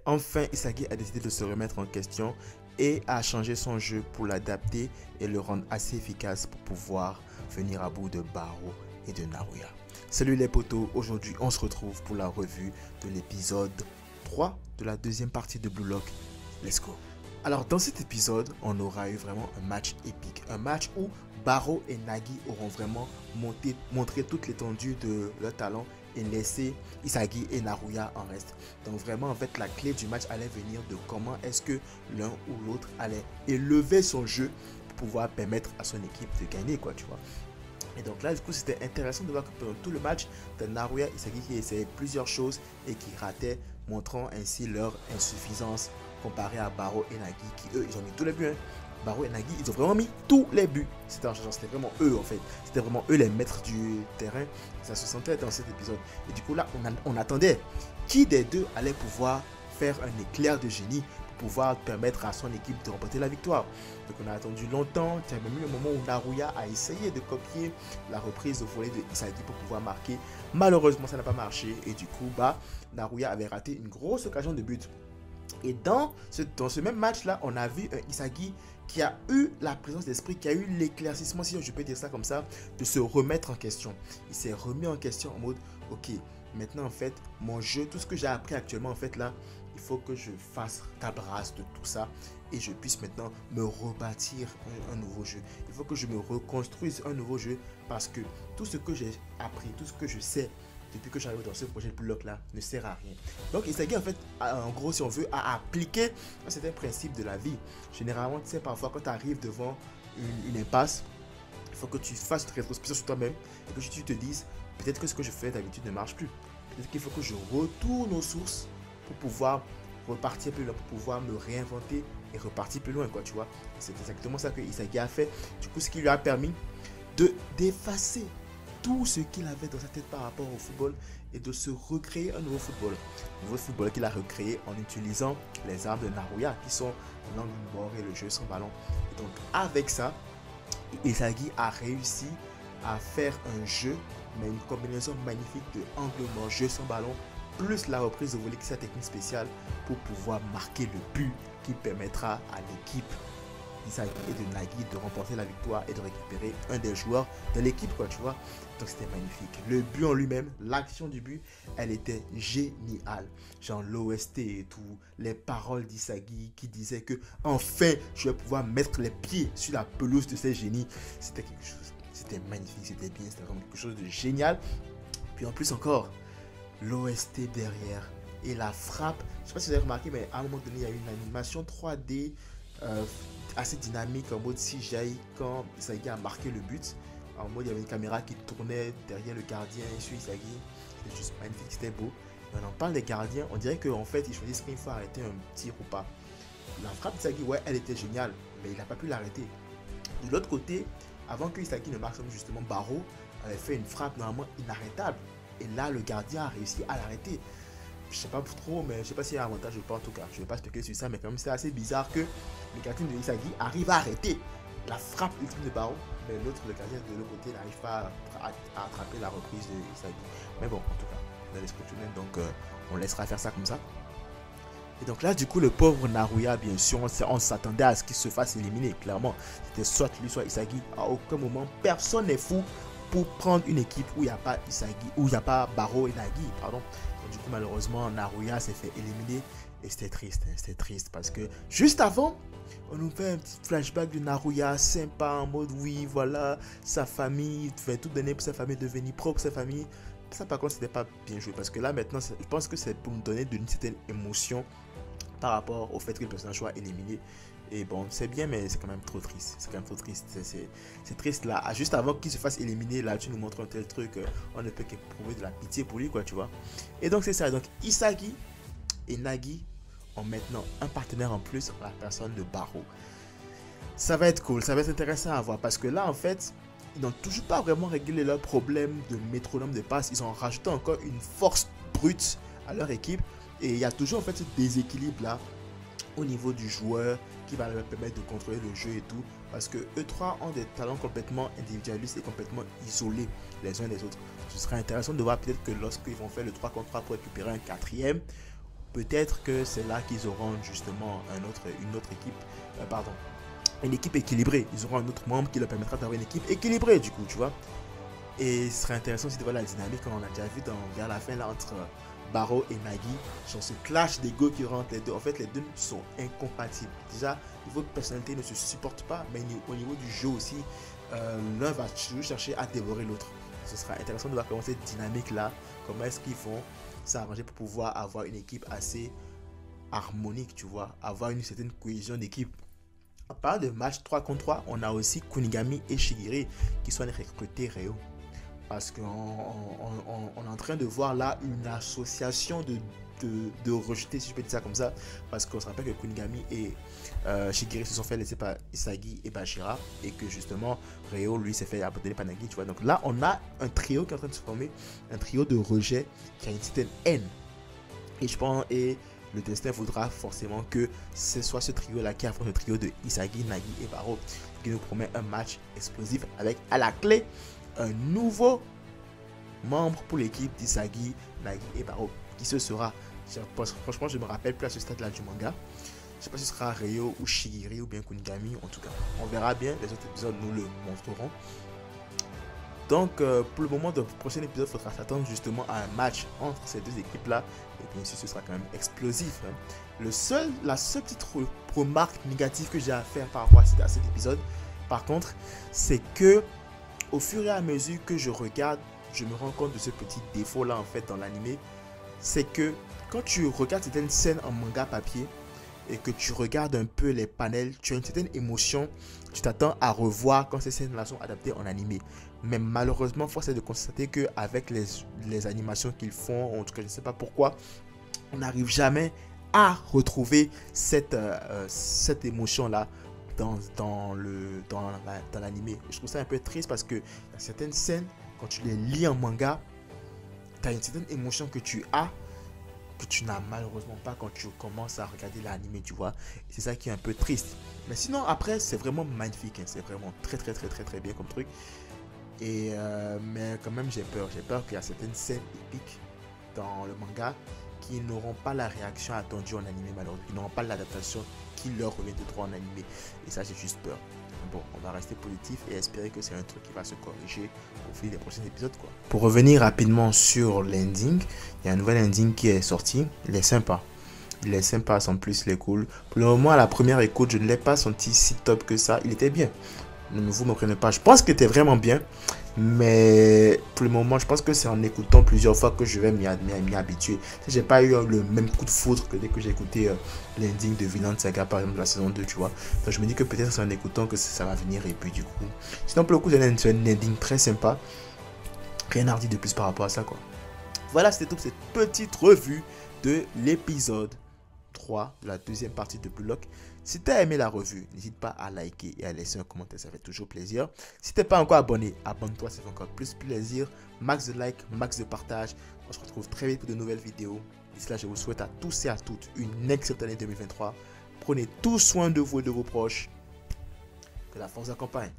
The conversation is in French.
Enfin, Isagi a décidé de se remettre en question et a changé son jeu pour l'adapter et le rendre assez efficace pour pouvoir venir à bout de Baro et de Naruya. Salut les potos, aujourd'hui on se retrouve pour la revue de l'épisode 3 de la deuxième partie de Blue Lock. Let's go. Alors dans cet épisode, on aura eu vraiment un match épique. Un match où Baro et Nagi auront vraiment montré toute l'étendue de leur talent et laissé Isagi et Naruya en reste. Donc vraiment en fait la clé du match allait venir de comment est-ce que l'un ou l'autre allait élever son jeu pour pouvoir permettre à son équipe de gagner quoi tu vois. Et donc là, du coup, c'était intéressant de voir que pendant tout le match, de Naruya et Isagi qui essayaient plusieurs choses et qui rataient, montrant ainsi leur insuffisance comparée à Baro et Nagi qui, eux, ils ont mis tous les buts. Hein. Baro et Nagi, ils ont vraiment mis tous les buts. C'était vraiment eux, en fait. C'était vraiment eux les maîtres du terrain. Ça se sentait dans cet épisode. Et du coup, là, on attendait qui des deux allait pouvoir faire un éclair de génie pour pouvoir permettre à son équipe de remporter la victoire. Donc on a attendu longtemps, il y a même eu un moment où Naruya a essayé de copier la reprise au volet de Isagi pour pouvoir marquer. Malheureusement ça n'a pas marché et du coup Naruya avait raté une grosse occasion de but. Et dans ce même match là, on a vu un Isagi qui a eu la présence d'esprit, qui a eu l'éclaircissement, si je peux dire ça comme ça, de se remettre en question. Il s'est remis en question en mode, ok, maintenant en fait, mon jeu, tout ce que j'ai appris actuellement en fait là, il faut que je fasse table rase de tout ça et je puisse maintenant me rebâtir un nouveau jeu. Il faut que je me reconstruise un nouveau jeu parce que tout ce que j'ai appris, tout ce que je sais depuis que j'arrive dans ce projet de bloc là ne sert à rien. Donc Isagi en fait, en gros si on veut, a appliqué un certain principe de la vie. Généralement, tu sais, parfois quand tu arrives devant une impasse, il faut que tu fasses une rétrospection sur toi-même et que tu te dises peut-être que ce que je fais d'habitude ne marche plus. Peut-être qu'il faut que je retourne aux sources pour pouvoir repartir plus loin, pour pouvoir me réinventer et repartir plus loin, quoi, tu vois. C'est exactement ça que Isagi a fait. Du coup, ce qui lui a permis d'effacer tout ce qu'il avait dans sa tête par rapport au football et de se recréer un nouveau football. Un nouveau football qu'il a recréé en utilisant les armes de Naruya qui sont l'angle mort et le jeu sans ballon. Et donc, avec ça, Isagi a réussi à faire un jeu, mais une combinaison magnifique de angle mort, jeu sans ballon, plus la reprise de volée qui est sa technique spéciale pour pouvoir marquer le but qui permettra à l'équipe d'Isagi et de Nagi de remporter la victoire et de récupérer un des joueurs de l'équipe, quoi, tu vois. Donc c'était magnifique. Le but en lui-même, l'action du but, elle était géniale. Genre l'OST et tout, les paroles d'Isagi qui disaient que enfin je vais pouvoir mettre les pieds sur la pelouse de ces génies. C'était quelque chose, c'était magnifique, c'était bien, c'était vraiment quelque chose de génial. Puis en plus encore, l'OST derrière et la frappe. Je ne sais pas si vous avez remarqué, mais à un moment donné, il y a eu une animation 3D assez dynamique en mode CGI quand Isagi a marqué le but. En mode, il y avait une caméra qui tournait derrière le gardien et sur Isagi. C'était juste magnifique, c'était beau. Et on en parle des gardiens, on dirait qu'en fait, ils choisissent qu'il faut arrêter un tir ou pas. La frappe d'Isagi, ouais, elle était géniale, mais il n'a pas pu l'arrêter. De l'autre côté, avant que Isagi ne marque, justement, Baro avait fait une frappe normalement inarrêtable. Et là, le gardien a réussi à l'arrêter. Je sais pas trop, mais je sais pas s'il y a un avantage ou pas en tout cas. Je vais pas spéculer sur ça, mais quand même c'est assez bizarre que le gardien de Isagi arrive à arrêter la frappe ultime de Baro, mais l'autre, le gardien de l'autre côté, n'arrive pas à attraper la reprise de Isagi. Mais bon, en tout cas, dans l'esprit humain, donc on laissera faire ça comme ça. Et donc là, du coup, le pauvre Naruya, bien sûr, on s'attendait à ce qu'il se fasse éliminer, clairement. C'était soit lui, soit Isagi. À aucun moment, personne n'est fou pour prendre une équipe où il n'y a pas Isagi, où il n'y a pas Baro et Nagi, pardon. Donc, du coup, malheureusement, Naruya s'est fait éliminer et c'était triste, hein, c'était triste parce que juste avant, on nous fait un petit flashback de Naruya sympa en mode oui, voilà, sa famille, il fait tout donner pour sa famille, devenir propre sa famille. Ça, par contre, c'était pas bien joué parce que là, maintenant, je pense que c'est pour nous donner une certaine émotion par rapport au fait que le personnage soit éliminé. Et bon, c'est bien, mais c'est quand même trop triste. C'est quand même trop triste. C'est triste là. Juste avant qu'il se fasse éliminer, là, tu nous montres un tel truc. On ne peut qu'éprouver de la pitié pour lui, quoi, tu vois. Et donc, c'est ça. Donc, Isagi et Nagi ont maintenant un partenaire en plus, la personne de Baro. Ça va être cool. Ça va être intéressant à voir. Parce que là, en fait, ils n'ont toujours pas vraiment réglé leur problème de métronome de passe. Ils ont rajouté encore une force brute à leur équipe. Et il y a toujours, en fait, ce déséquilibre là au niveau du joueur qui va leur permettre de contrôler le jeu et tout, parce que eux trois ont des talents complètement individualistes et complètement isolés les uns des autres. Ce sera intéressant de voir peut-être que lorsqu'ils vont faire le 3 contre 3 pour récupérer un quatrième, peut-être que c'est là qu'ils auront justement une autre équipe, une équipe équilibrée. Ils auront un autre membre qui leur permettra d'avoir une équipe équilibrée du coup, tu vois. Et ce serait intéressant aussi de voir la dynamique qu'on a déjà vu vers la fin là, entre Barrow et Nagui. Genre ce clash d'ego qui rentre les deux. En fait, les deux sont incompatibles. Déjà, au niveau de personnalité, ils ne se supportent pas, mais au niveau du jeu aussi, l'un va toujours chercher à dévorer l'autre. Ce sera intéressant de voir comment cette dynamique là, comment est-ce qu'ils vont s'arranger pour pouvoir avoir une équipe assez harmonique, tu vois, avoir une certaine cohésion d'équipe. À part de match 3 contre 3, on a aussi Kunigami et Shigiri qui sont recrutés Ryo. Parce qu'on est en train de voir là une association de rejetés, si je peux dire ça comme ça. Parce qu'on se rappelle que Kunigami et Shigiri se sont fait laisser par Isagi et Bashira. Et que justement, Ryo, lui, s'est fait abandonner par Nagui, tu vois. Donc là, on a un trio qui est en train de se former. Un trio de rejet qui a une certaine haine. Et je pense, et le destin voudra forcément que ce soit ce trio-là qui affronte le trio de Isagi, Nagui et Barrow. Qui nous promet un match explosif avec à la clé un nouveau membre pour l'équipe d'Isagi, Nagui et Barrow. Qui ce sera? Franchement, je me rappelle plus à ce stade-là du manga. Je ne sais pas si ce sera Ryo ou Shigiri ou bien Kunigami. En tout cas, on verra bien. Les autres épisodes nous le montreront. Donc, pour le moment, dans le prochain épisode, il faudra s'attendre justement à un match entre ces deux équipes-là. Et bien sûr, ce sera quand même explosif. La seule petite remarque négative que j'ai à faire par rapport à cet épisode, par contre, c'est que au fur et à mesure que je regarde, je me rends compte de ce petit défaut-là en fait dans l'anime. C'est que quand tu regardes certaines scènes en manga papier et que tu regardes un peu les panels, tu as une certaine émotion. Tu t'attends à revoir quand ces scènes-là sont adaptées en anime. Mais malheureusement, force est de constater qu'avec les animations qu'ils font, en tout cas je ne sais pas pourquoi, on n'arrive jamais à retrouver cette émotion-là dans l'anime. Je trouve ça un peu triste parce que y a certaines scènes, quand tu les lis en manga, tu as une certaine émotion que tu n'as malheureusement pas quand tu commences à regarder l'anime, tu vois. C'est ça qui est un peu triste. Mais sinon, après, c'est vraiment magnifique. Hein. C'est vraiment très bien comme truc. Mais quand même, j'ai peur. J'ai peur qu'il y a certaines scènes épiques dans le manga qui n'auront pas la réaction attendue en anime, malheureusement. Qui n'auront pas l'adaptation qui leur revient de droit en anime. Et ça, j'ai juste peur. Bon, on va rester positif et espérer que c'est un truc qui va se corriger au fil des prochains épisodes, quoi. Pour revenir rapidement sur l'ending, il y a un nouvel ending qui est sorti. Il est sympa. Il est sympa, sans plus, il est cool. Pour le moment, à la première écoute, je ne l'ai pas senti si top que ça. Il était bien. Ne vous me prenez pas. Je pense qu'il était vraiment bien. Mais pour le moment, je pense que c'est en écoutant plusieurs fois que je vais m'y habituer. J'ai pas eu le même coup de foudre que dès que j'ai écouté l'ending de Vinland Saga, par exemple, la saison 2, tu vois. Donc je me dis que peut-être c'est en écoutant que ça va venir. Et puis du coup, sinon pour le coup, c'est un ending très sympa. Rien à dire de plus par rapport à ça, quoi. Voilà, c'était tout pour cette petite revue de l'épisode 3 de la deuxième partie de Blue Lock. Si tu as aimé la revue, n'hésite pas à liker et à laisser un commentaire, ça fait toujours plaisir. Si tu n'es pas encore abonné, abonne-toi, ça fait encore plus plaisir. Max de like, max de partage. On se retrouve très vite pour de nouvelles vidéos. D'ici là, je vous souhaite à tous et à toutes une excellente année 2023. Prenez tout soin de vous et de vos proches. Que la force accompagne.